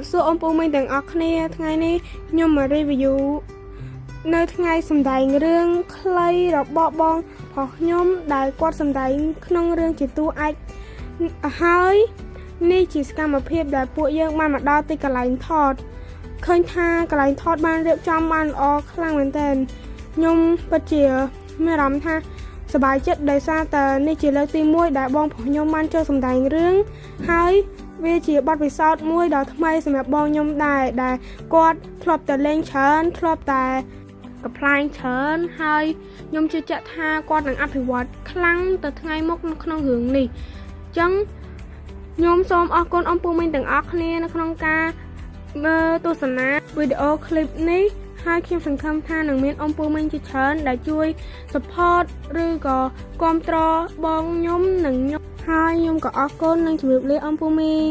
សួរអំពូមីងទាំងអស់គ្នាថ្ងៃនេះខ្ញុំមក review នៅថ្ងៃសម្ដែងរឿងខ្លីរបស់បងប្រុសខ្ញុំដែលគាត់សម្ដែងក្នុងរឿងជាតួឯកហើយនេះជាសកម្មភាពដែលពួកយើងបានមកដល់ទីកន្លែងថតឃើញថាកន្លែងថតបានរៀបចំបានល្អខ្លាំងមែនទែនខ្ញុំពិតជាមានអារម្មណ៍ថាសប្បាយចិត្តដោយសារតែនេះជាលើកទី1ដែលបងប្រុសខ្ញុំបានចូលសម្ដែងរឿងហើយវាជាបទពិសោធន៍មួយដ៏ថ្មីសម្រាប់បងខ្ញុំដែរដែលគាត់ធ្លាប់តែលេងច្រើនធ្លាប់តែកំ pl ែងច្រើនហើយខ្ញុំជឿជាក់ថាគាត់នឹងអភិវឌ្ឍខ្លាំងទៅថ្ងៃមុខនៅក្នុងរឿងនេះអញ្ចឹងខ្ញុំសូមអរគុណអំពូមីងទាំងអស់គ្នានៅក្នុងការមើលទស្សនាវីដេអូឃ្លីបនេះហើយខ្ញុំសង្ឃឹមថានឹងមានអំពូមីងជាច្រើនដែលជួយ support ឬក៏គាំទ្របងខ្ញុំនិងខ្ញុំហើយខ្ញុំក៏អរគុណនិងជម្រាបលាអំពូមីង